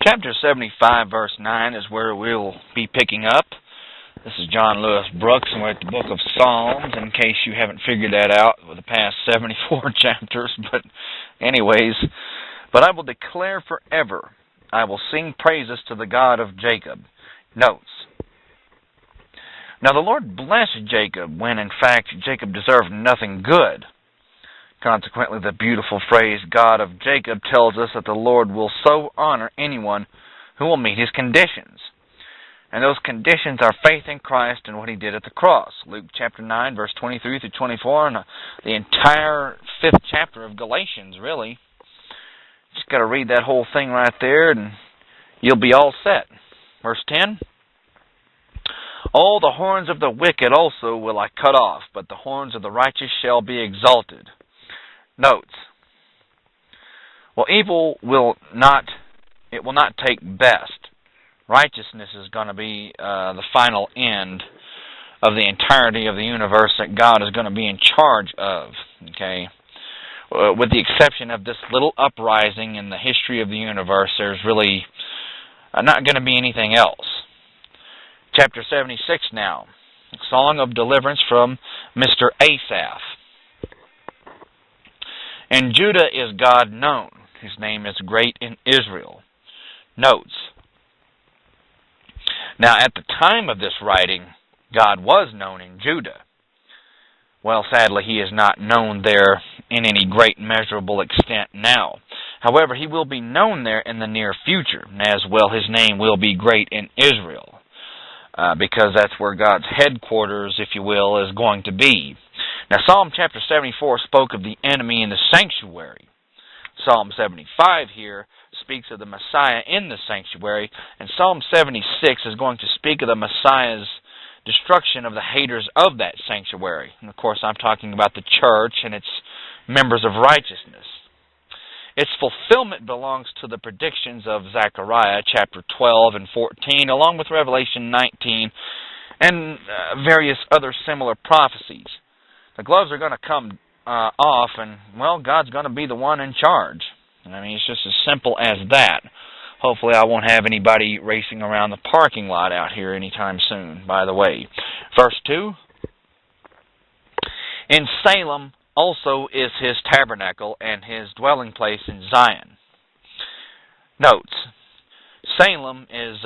Chapter 75, verse 9 is where we'll be picking up. This is John Lewis Brooks, and we're at the book of Psalms, in case you haven't figured that out with the past 74 chapters. But anyways, but I will declare forever, I will sing praises to the God of Jacob. Notes. Now the Lord blessed Jacob when, in fact, Jacob deserved nothing good. Consequently, the beautiful phrase, God of Jacob, tells us that the Lord will so honor anyone who will meet his conditions. And those conditions are faith in Christ and what he did at the cross. Luke chapter 9, verse 23 through 24, and the entire 5th chapter of Galatians, really. Just got to read that whole thing right there, and you'll be all set. Verse 10. All the horns of the wicked also will I cut off, but the horns of the righteous shall be exalted. Notes. Well, evil will not take best. Righteousness is going to be the final end of the entirety of the universe that God is going to be in charge of. Okay, with the exception of this little uprising in the history of the universe, there's really not going to be anything else. Chapter 76 now, Song of Deliverance from Mr. Asaph. In Judah is God known. His name is great in Israel. Notes. Now, at the time of this writing, God was known in Judah. Well, sadly, he is not known there in any great measurable extent now. However, he will be known there in the near future. As well, his name will be great in Israel, because that's where God's headquarters, if you will, is going to be. Now, Psalm chapter 74 spoke of the enemy in the sanctuary. Psalm 75 here speaks of the Messiah in the sanctuary, and Psalm 76 is going to speak of the Messiah's destruction of the haters of that sanctuary. And of course, I'm talking about the church and its members of righteousness. Its fulfillment belongs to the predictions of Zechariah chapter 12 and 14, along with Revelation 19 and various other similar prophecies. The gloves are going to come off, and, well, God's going to be the one in charge. I mean, it's just as simple as that. Hopefully I won't have anybody racing around the parking lot out here anytime soon, by the way. Verse 2. In Salem also is his tabernacle and his dwelling place in Zion. Notes. Salem is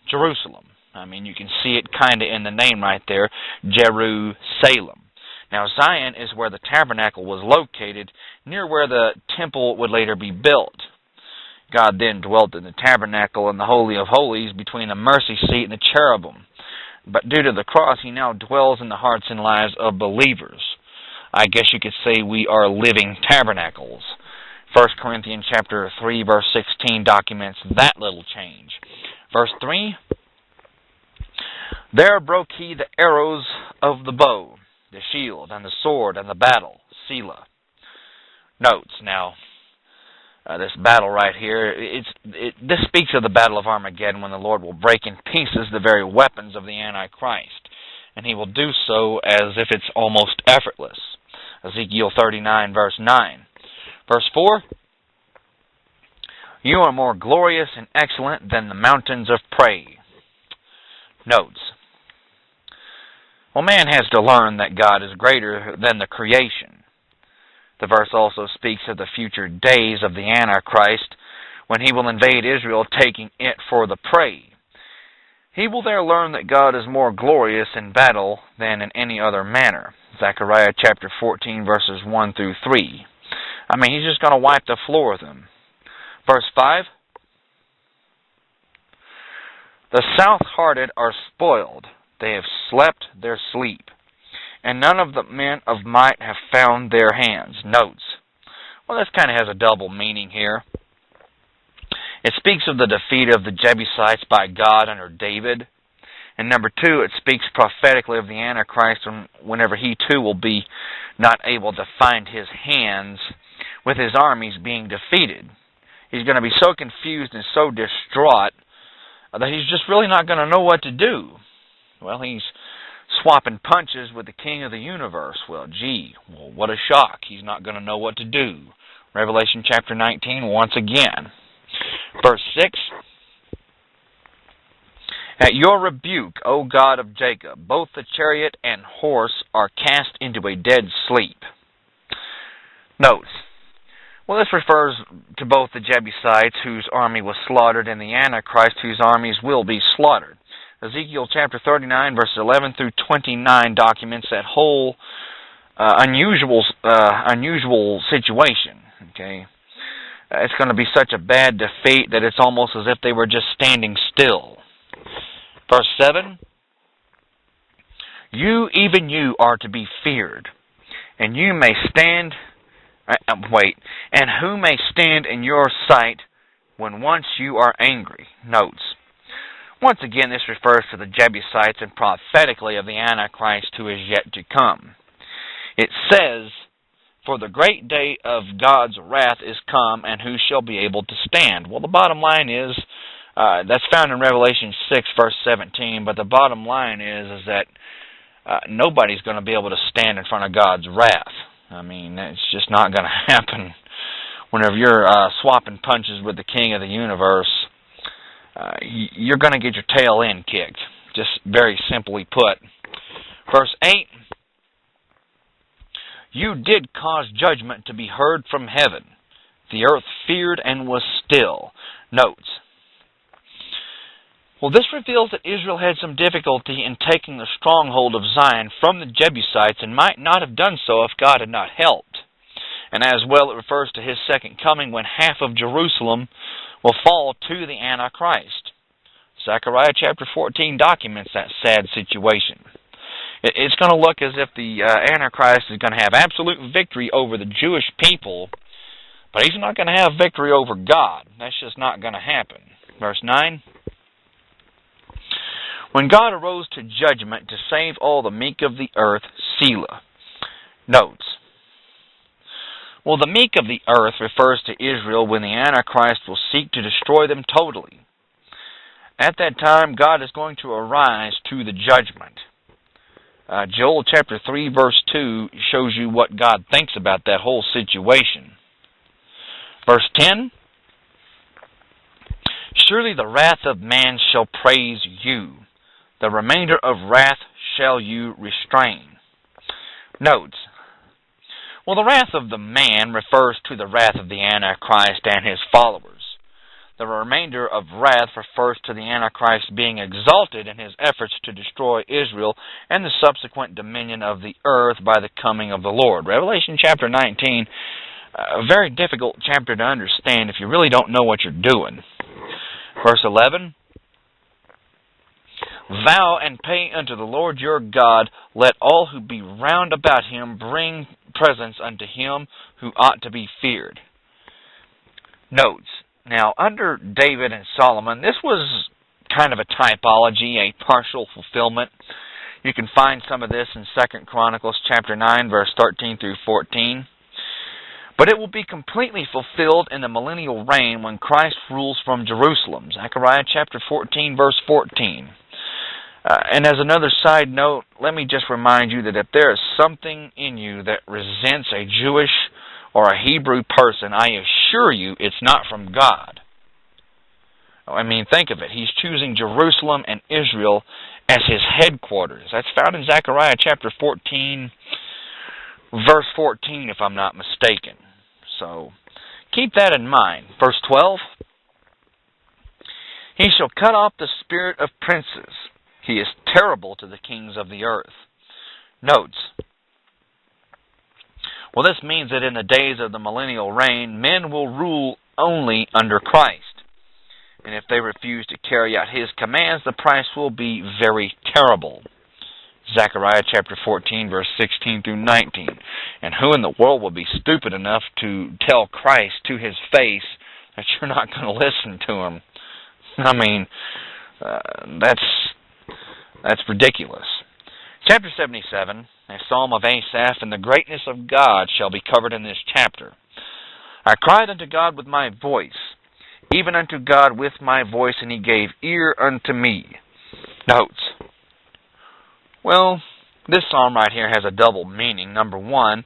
Jerusalem. I mean, you can see it kind of in the name right there, Jerusalem. Now, Zion is where the tabernacle was located, near where the temple would later be built. God then dwelt in the tabernacle in the Holy of Holies between the mercy seat and the cherubim. But due to the cross, he now dwells in the hearts and lives of believers. I guess you could say we are living tabernacles. 1 Corinthians chapter 3, verse 16 documents that little change. Verse 3, there broke he the arrows of the bow, the shield, and the sword, and the battle. Selah. Notes. Now, this battle right here, this speaks of the battle of Armageddon, when the Lord will break in pieces the very weapons of the Antichrist. And he will do so as if it's almost effortless. Ezekiel 39, verse 9. Verse 4, you are more glorious and excellent than the mountains of prey. Notes. Well, man has to learn that God is greater than the creation. The verse also speaks of the future days of the Antichrist, when he will invade Israel, taking it for the prey. He will there learn that God is more glorious in battle than in any other manner. Zechariah chapter 14, verses 1 through 3. I mean, he's just going to wipe the floor with them. Verse 5. The south-hearted are spoiled. They have slept their sleep, and none of the men of might have found their hands. Notes. Well, this kind of has a double meaning here. It speaks of the defeat of the Jebusites by God under David. And number 2, it speaks prophetically of the Antichrist whenever he too will be not able to find his hands with his armies being defeated. He's going to be so confused and so distraught that he's just really not going to know what to do. Well, he's swapping punches with the king of the universe. Well, what a shock. He's not going to know what to do. Revelation chapter 19, once again. Verse 6, At your rebuke, O God of Jacob, both the chariot and horse are cast into a dead sleep. Note, well, this refers to both the Jebusites, whose army was slaughtered, and the Antichrist, whose armies will be slaughtered. Ezekiel chapter 39, verses 11 through 29 documents that whole unusual situation. Okay, it's going to be such a bad defeat that it's almost as if they were just standing still. Verse 7, you, even you, are to be feared, and you may stand, and who may stand in your sight when once you are angry. Notes, once again, this refers to the Jebusites and prophetically of the Antichrist who is yet to come. It says, for the great day of God's wrath is come, and who shall be able to stand? Well, the bottom line is, that's found in Revelation 6, verse 17, but the bottom line is that nobody's going to be able to stand in front of God's wrath. I mean, it's just not going to happen. Whenever you're swapping punches with the King of the universe, you're going to get your tail end kicked, just very simply put. Verse 8, you did cause judgment to be heard from heaven. The earth feared and was still. Notes, well, this reveals that Israel had some difficulty in taking the stronghold of Zion from the Jebusites and might not have done so if God had not helped. And as well, it refers to his second coming when half of Jerusalem will fall to the Antichrist. Zechariah chapter 14 documents that sad situation. It's going to look as if the Antichrist is going to have absolute victory over the Jewish people, but he's not going to have victory over God. That's just not going to happen. Verse 9. When God arose to judgment to save all the meek of the earth, Selah. Notes, well, the meek of the earth refers to Israel when the Antichrist will seek to destroy them totally. At that time, God is going to arise to the judgment. Joel chapter 3, verse 2 shows you what God thinks about that whole situation. Verse 10, surely the wrath of man shall praise you. The remainder of wrath shall you restrain. Notes, well, the wrath of the man refers to the wrath of the Antichrist and his followers. The remainder of wrath refers to the Antichrist being exalted in his efforts to destroy Israel and the subsequent dominion of the earth by the coming of the Lord. Revelation chapter 19, a very difficult chapter to understand if you really don't know what you're doing. Verse 11, vow and pay unto the Lord your God, let all who be round about him bring presents unto him who ought to be feared. Notes, now under David and Solomon, this was kind of a typology, a partial fulfillment. You can find some of this in 2 Chronicles chapter 9, verse 13 through 14. But it will be completely fulfilled in the millennial reign when Christ rules from Jerusalem. Zechariah chapter 14, verse 14. And as another side note, let me just remind you that if there is something in you that resents a Jewish or a Hebrew person, I assure you it's not from God. I mean, think of it. He's choosing Jerusalem and Israel as his headquarters. That's found in Zechariah chapter 14, verse 14, if I'm not mistaken. So, keep that in mind. Verse 12, he shall cut off the spirit of princes. He is terrible to the kings of the earth. Notes, well, this means that in the days of the millennial reign, men will rule only under Christ. And if they refuse to carry out his commands, the price will be very terrible. Zechariah chapter 14, verse 16 through 19. And who in the world will be stupid enough to tell Christ to his face that you're not going to listen to him? I mean, that's ridiculous. Chapter 77, a psalm of Asaph, and the greatness of God shall be covered in this chapter. I cried unto God with my voice, even unto God with my voice, and he gave ear unto me. Notes, well, this psalm right here has a double meaning. Number one,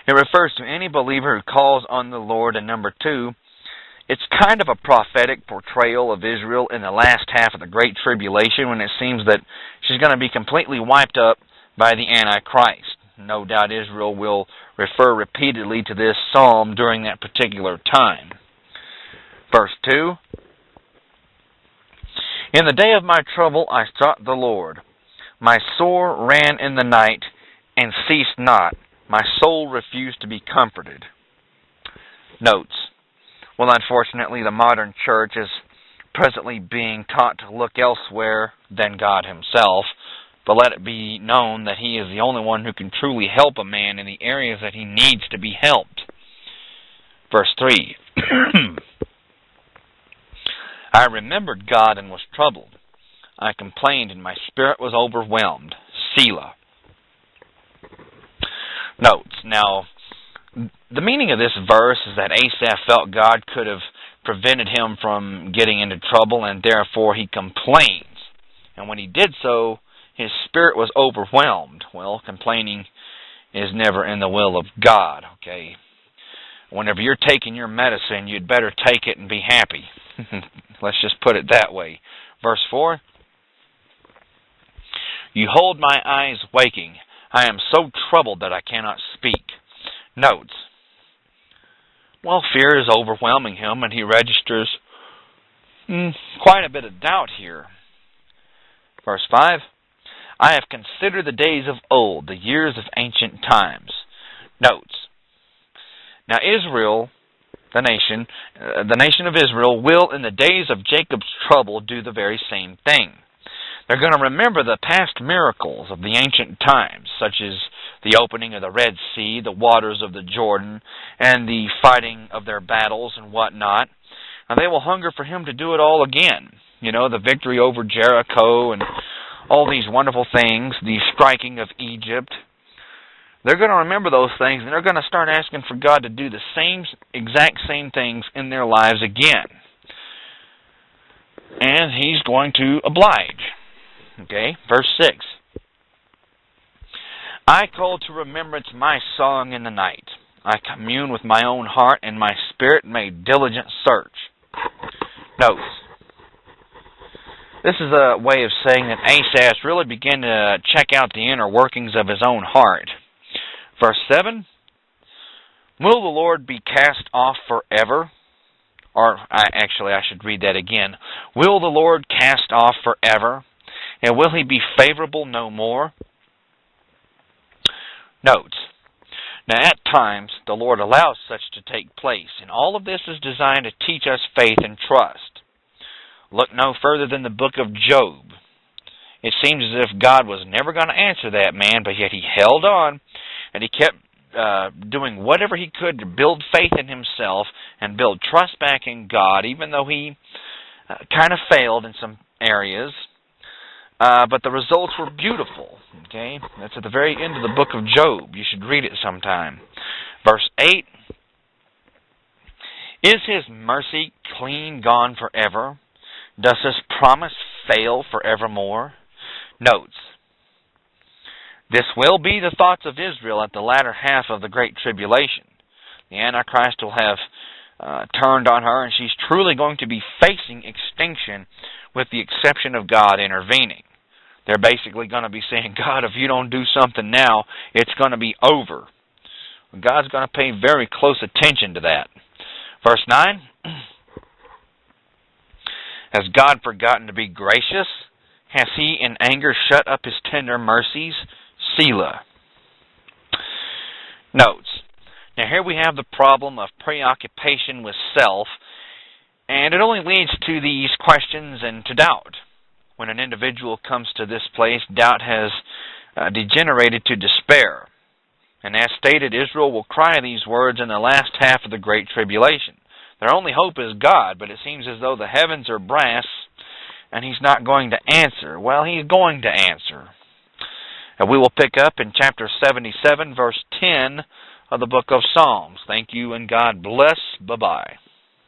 it refers to any believer who calls on the Lord, and number two, It's kind of a prophetic portrayal of Israel in the last half of the Great Tribulation, when it seems that she's going to be completely wiped up by the Antichrist. No doubt Israel will refer repeatedly to this psalm during that particular time. Verse 2, In the day of my trouble I sought the Lord. My sore ran in the night, and ceased not. My soul refused to be comforted. Notes. Well, unfortunately, the modern church is presently being taught to look elsewhere than God Himself, but let it be known that He is the only one who can truly help a man in the areas that he needs to be helped. Verse 3, I remembered God and was troubled. I complained and my spirit was overwhelmed. Selah. Notes. Now, the meaning of this verse is that Asaph felt God could have prevented him from getting into trouble, and therefore he complains. And when he did so, his spirit was overwhelmed. Well, complaining is never in the will of God, okay? Whenever you're taking your medicine, you'd better take it and be happy. Let's just put it that way. Verse 4, You hold my eyes waking. I am so troubled that I cannot speak. Notes. Well, fear is overwhelming him, and he registers quite a bit of doubt here. Verse 5, I have considered the days of old, the years of ancient times. Notes. Now Israel, the nation of Israel, will in the days of Jacob's trouble do the very same thing. They're going to remember the past miracles of the ancient times, such as the opening of the Red Sea, the waters of the Jordan, and the fighting of their battles and whatnot. And they will hunger for Him to do it all again. You know, the victory over Jericho and all these wonderful things, the striking of Egypt. They're going to remember those things, and they're going to start asking for God to do the exact same things in their lives again. And He's going to oblige. Okay, verse 6. I call to remembrance my song in the night. I commune with my own heart, and my spirit made diligent search. Note. This is a way of saying that Asaph really began to check out the inner workings of his own heart. Verse 7, Will the Lord be cast off forever? Actually, I should read that again. Will the Lord cast off forever? And will He be favorable no more? Note. Now, at times, the Lord allows such to take place, and all of this is designed to teach us faith and trust. Look no further than the book of Job. It seems as if God was never going to answer that man, but yet he held on, and he kept doing whatever he could to build faith in himself and build trust back in God, even though he kind of failed in some areas. But the results were beautiful. Okay, that's at the very end of the book of Job. You should read it sometime. Verse 8, Is His mercy clean gone forever? Does His promise fail forevermore? Notes. This will be the thoughts of Israel at the latter half of the Great Tribulation. The Antichrist will have turned on her, and she's truly going to be facing extinction with the exception of God intervening. They're basically going to be saying, God, if you don't do something now, it's going to be over. God's going to pay very close attention to that. Verse 9, Has God forgotten to be gracious? Has He in anger shut up His tender mercies? Selah. Notes. Now here we have the problem of preoccupation with self, and it only leads to these questions and to doubt. When an individual comes to this place, doubt has degenerated to despair. And as stated, Israel will cry these words in the last half of the Great Tribulation. Their only hope is God, but it seems as though the heavens are brass and He's not going to answer. Well, He's going to answer. And we will pick up in chapter 77, verse 10 of the book of Psalms. Thank you, and God bless. Bye-bye.